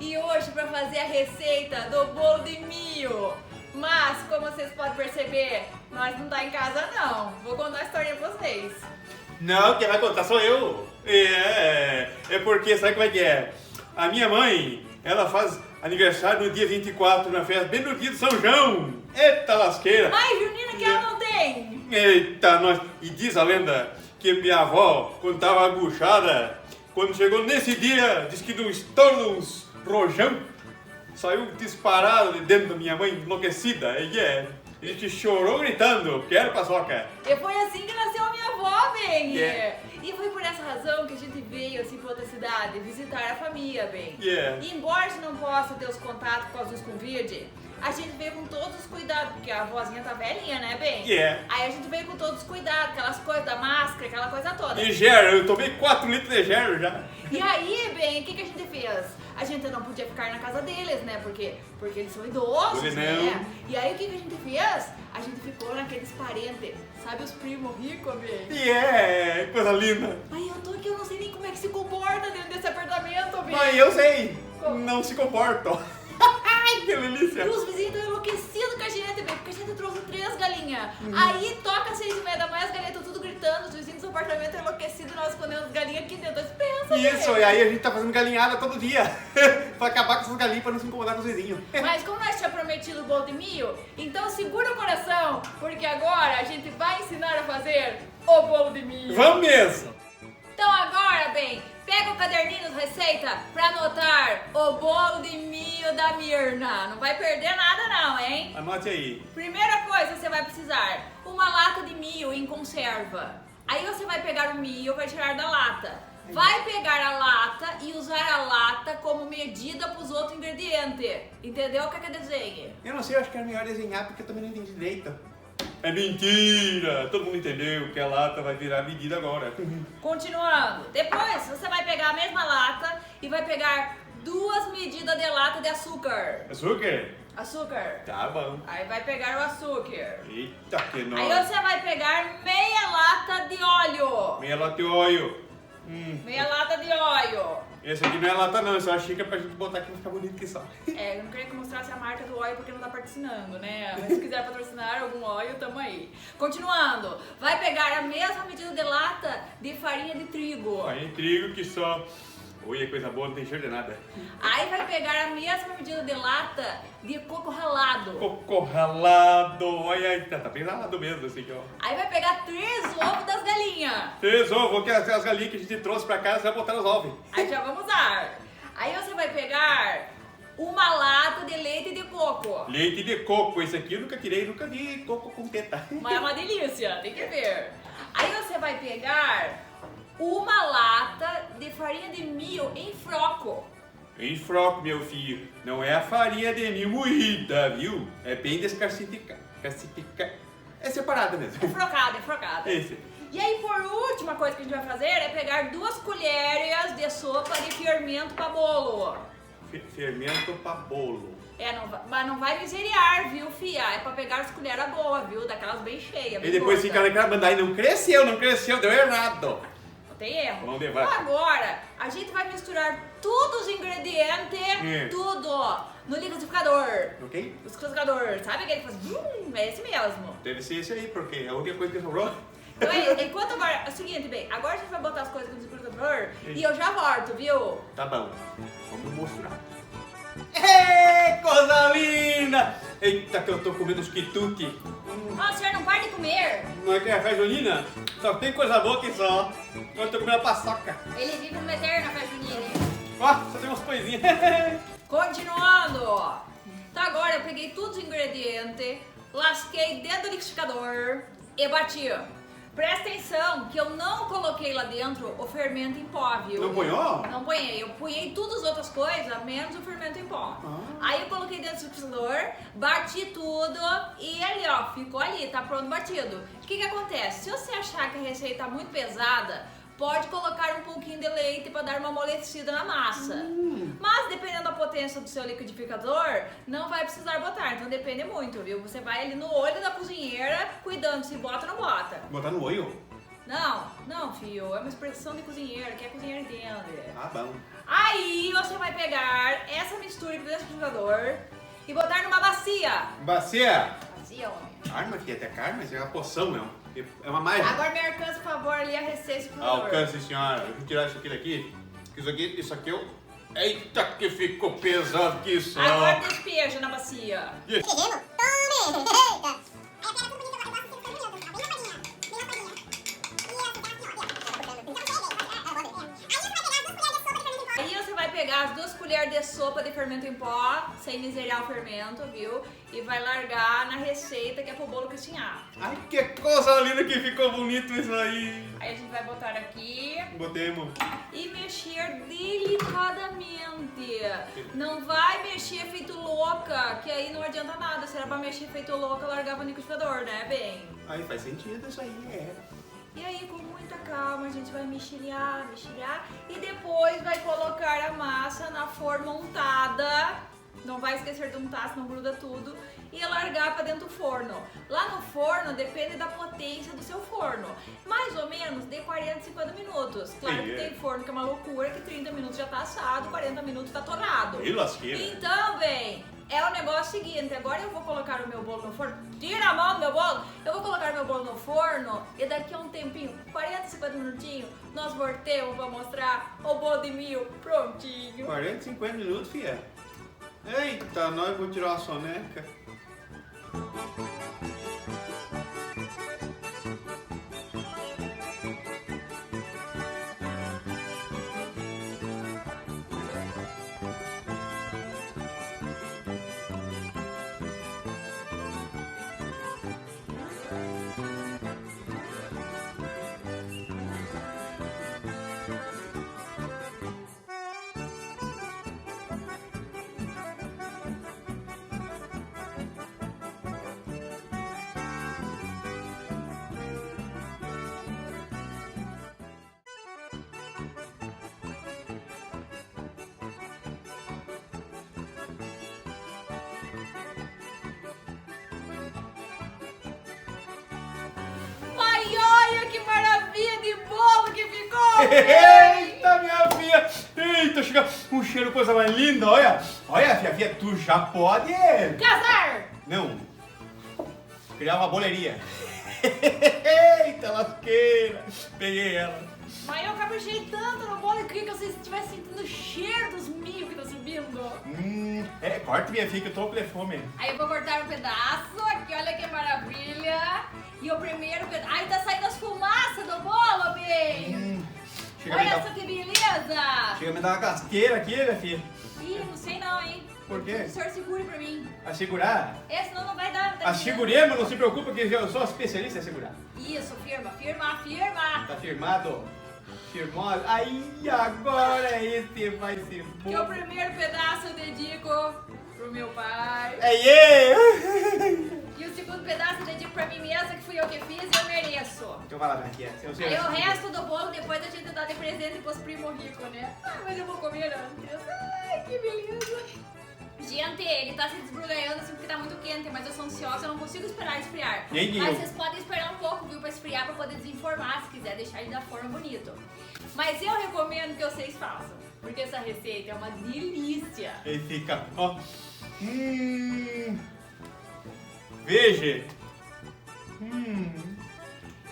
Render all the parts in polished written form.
e hoje para fazer a receita do bolo de milho. Mas, como vocês podem perceber, nós não tá em casa não. Vou contar a história pra vocês. Não, quem vai contar sou eu. É porque, sabe como é que é? A minha mãe, ela faz aniversário no dia 24 na festa, bem no dia de São João. Eita lasqueira. Mãe junina que ela não tem. Eita, nós. E diz a lenda que minha avó, quando tava aguchada, quando chegou nesse dia, disse que de um estouro de uns rojão, saiu disparado de dentro da minha mãe, enlouquecida. A gente chorou gritando, quero paçoca. E foi assim que nasceu a minha avó, bem. Yeah. E foi por essa razão que a gente veio assim pra outra cidade visitar a família, bem. Yeah. E embora a gente não possa ter os contatos por causa dos Covid, a gente veio com todos os cuidados, porque a avózinha tá velhinha, né, bem? Yeah. Aí a gente veio com todos os cuidados, aquelas coisas da máscara, aquela coisa toda. E gero, eu tomei 4 litros de gero já. E aí, bem, o que a gente fez? A gente não podia ficar na casa deles, né? Porque eles são idosos, né? E aí o que a gente fez? A gente ficou naqueles parentes, sabe os primos ricos, bem? Coisa linda. Aí eu tô aqui, eu não sei nem como é que se comporta dentro desse apartamento, bem. Mas eu sei, Como? não se comportam. Ai, que delícia. E os vizinhos estão enlouquecidos com a gente, bem, porque a gente trouxe 3 galinhas. Aí toca às 6h30 da manhã, as galinhas estão tudo gritando, os vizinhos do apartamento estão enlouquecidos e nós escondendo as galinhas aqui dentro. Pensa, Isso, bem. e aí a gente tá fazendo galinhada todo dia. Pra acabar com essas galinhas, pra não se incomodar com os vizinhos. Mas como nós tínhamos prometido o bolo de milho, então segura o coração, porque agora a gente vai ensinar a fazer o bolo de milho. Vamos mesmo. Então agora, bem, pega o caderninho de receita pra anotar o bolo de milho da Mirna. Não vai perder nada não, hein? Anote aí. Primeira coisa, você vai precisar uma lata de milho em conserva. Aí você vai pegar o milho, vai tirar da lata. Vai pegar a lata e usar a lata como medida para os outros ingredientes. Entendeu o que quer dizer? Eu não sei, eu acho que era melhor desenhar porque eu também não entendi direito. É mentira! Todo mundo entendeu que a lata vai virar medida agora. Continuando. Depois você vai pegar a mesma lata e vai pegar 2 medidas de lata de açúcar. Açúcar? Açúcar. Tá bom. Aí vai pegar o açúcar. Eita, que Aí nóis. você vai pegar meia lata de óleo. Meia lata de óleo. Meia lata de óleo. Esse aqui não é lata não, é só a xícara pra gente botar aqui e ficar bonito que só. É, eu não queria que mostrasse a marca do óleo porque não tá patrocinando, né? Mas se quiser patrocinar algum óleo, tamo aí. Continuando, vai pegar a mesma medida de lata de farinha de trigo. Aí trigo que só... Oi, é coisa boa, não tem cheiro de nada. Aí vai pegar a mesma medida de lata de coco ralado. Coco ralado, olha aí, tá bem ralado mesmo esse aqui, ó. Aí vai pegar 3 ovos das galinhas. 3 ovos, que as galinhas que a gente trouxe pra casa, você vai botar nos ovos. Aí já vamos usar. Aí você vai pegar uma lata de leite de coco. Leite de coco, esse aqui eu nunca tirei, nunca vi coco com teta. Mas é uma delícia, tem que ver. Aí você vai pegar uma lata de farinha de milho em floco. Em froco, meu filho, não é a farinha de milho moída, viu? É bem descalcificada. É separada mesmo. É frocada. Esse. E aí, por última coisa que a gente vai fazer é pegar 2 colheres de sopa de fermento para bolo. Fermento pra bolo. Mas não vai miseriar, viu, fia? É pra pegar as colheres boas, viu? Daquelas bem cheias. E bem depois gordas. fica reclamando, aí não cresceu, deu errado. Não tem erro. Vamos levar. Então agora, a gente vai misturar todos os ingredientes, tudo, no liquidificador. Ok? O liquidificador, sabe aquele que faz é esse mesmo. Deve ser esse aí, porque é a única coisa que sobrou. Então, enquanto agora, é o seguinte, bem, agora a gente vai botar as coisas no liquidificador e eu já volto, viu? Tá bom, vamos mostrar. Ei, coisa linda! Eita, que eu tô comendo os quitutes. Ó, o senhor não para de comer. Não é que é festa junina? Só tem coisa boa aqui só. Eu tô comendo a paçoca. Ele vive numa eterna festa junina, hein? Ó, só tem umas coisinhas. Continuando. Então agora eu peguei todos os ingredientes, lasquei dentro do liquidificador e bati. Presta atenção que eu não coloquei lá dentro o fermento em pó, viu? Não ponhou? Não ponhei. Eu punhei todas as outras coisas, menos o fermento em pó. Aí eu coloquei dentro do liquidificador, bati tudo e ali, ó, ficou ali, tá pronto batido. O que que acontece? Se você achar que a receita tá muito pesada, pode colocar um pouquinho de leite para dar uma amolecida na massa. Mas dependendo da potência do seu liquidificador, não vai precisar botar. Então depende muito, viu? Você vai ali no olho da cozinheira, cuidando se bota ou não bota. Botar no olho? Não, filho, é uma expressão de cozinheiro, que a cozinheira entende. Ah, bom. Aí você vai pegar essa mistura aqui dentro do liquidificador e botar numa bacia. Bacia! Bacia, homem. Arma aqui, até carne, mas é uma poção, não. É uma mágica. Agora me alcança, por favor, ali a receita do liquidificador. Alcance, senhora. Deixa eu tirar isso aqui daqui. Isso aqui eu... Eita, que ficou pesado que isso. Agora despeja na bacia. Aí você vai pegar as 2 colheres de sopa de fermento em pó, sem miserar o fermento, viu? E vai largar na receita que é pro bolo cozinhar. Ai, que coisa linda que ficou bonito isso aí. Aí a gente vai botar aqui Botemos. e mexer delicadamente. Não vai mexer feito louca, que aí não adianta nada. Se era pra mexer feito louca, largava no liquidificador, né, bem? Aí faz sentido isso aí, é. E aí, com muita calma, a gente vai mexilhar e depois vai colocar a massa na forma untada. Não vai esquecer de untar, senão gruda tudo. E largar para dentro do forno. Lá no forno, depende da potência do seu forno. Mais ou menos de 40 a 50 minutos. Claro que tem forno que é uma loucura, que 30 minutos já tá assado, 40 minutos tá torrado. E lasqueira. Então, bem, é o negócio seguinte. Agora eu vou colocar o meu bolo no forno. Tira a mão do meu bolo. Eu vou colocar o meu bolo no forno e daqui a um tempinho, 40, 50 minutinhos, nós voltemos para mostrar o bolo de milho prontinho. 40, 50 minutos, filha. Eita, nós vamos tirar uma soneca. Eita, minha filha! Eita, chega um cheiro, coisa mais linda, olha! Olha, filha, tu já pode... Casar! Não. Criar uma boleria. Eita, lasqueira! Peguei ela. Mas eu caprichei tanto no bolo que vocês estivessem sentindo o cheiro dos milho que tá subindo. Corta, minha filha, que eu tô com fome. Aí eu vou cortar um pedaço aqui, olha que maravilha. E o primeiro pedaço... Ai, tá saindo as fumaças do bolo, bem. Olha só que beleza. Chega a me dar uma casqueira aqui, minha filha. Ih, não sei não, hein. Por quê? O senhor segure pra mim. A segurar? Senão não vai dar. Asseguremos, não se preocupe que eu sou especialista em segurar. Isso, firma. Tá firmado? Firmou? Aí, agora esse vai ser bom. Que o primeiro pedaço eu dedico pro meu pai. E o segundo pedaço eu dedico pra mim mesma, que fui eu que fiz e eu mereço. Então vai lá, Branquinha. Aí o resto do bolo depois a gente dá de presente pros primos ricos, né? Mas eu vou comer antes. Ai, que beleza. Gente, ele tá se desbruganhando assim porque tá muito quente, mas eu sou ansiosa, eu não consigo esperar esfriar. Mas vocês podem esperar um pouco, viu, pra esfriar, pra poder desenformar, se quiser deixar ele da forma bonito. Mas eu recomendo que vocês façam, porque essa receita é uma delícia. Ele fica, ó. Veja.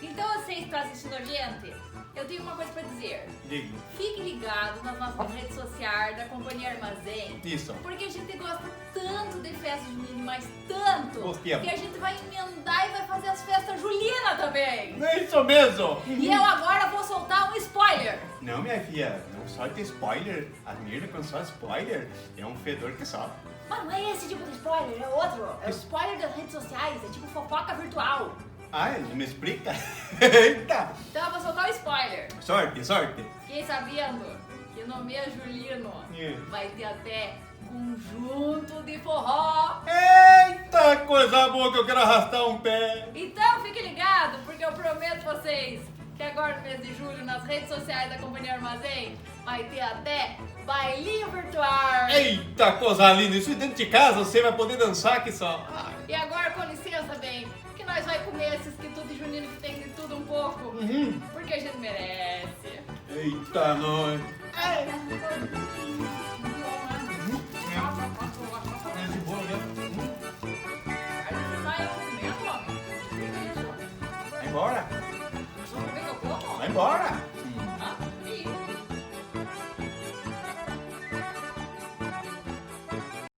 Então vocês estão assistindo a gente? Eu tenho uma coisa pra dizer. Diga. Fique ligado nas nossas redes sociais da Companhia Armazém. Isso. Porque a gente gosta tanto de festa junina, mas tanto, Gostemos. que a gente vai emendar e vai fazer as festas julina também. É isso mesmo. E eu agora vou soltar um spoiler. Não, minha filha, não solta spoiler. A merda quando solta spoiler é um fedor que sobe. Mas não é esse tipo de spoiler, é outro. É o spoiler das redes sociais, é tipo fofoca virtual. Ah, ele me explica? Eita! Então eu vou soltar um spoiler. Sorte. Fiquei sabendo que no mês julino vai ter até conjunto de forró. Eita, coisa boa que eu quero arrastar um pé. Então fique ligado, porque eu prometo vocês que agora no mês de julho, nas redes sociais da Companhia Armazém, vai ter até bailinho virtual. Eita, coisa linda. Isso dentro de casa você vai poder dançar que só. E agora, com licença, bem, que nós vai comer esses quitutes tudo e junino que tem de tudo um pouco. Uhum. Porque a gente merece. Eita, nós. É. É de boa, né? Aí você sai comendo, homem. Vai embora. Só comer que eu como? Vai embora.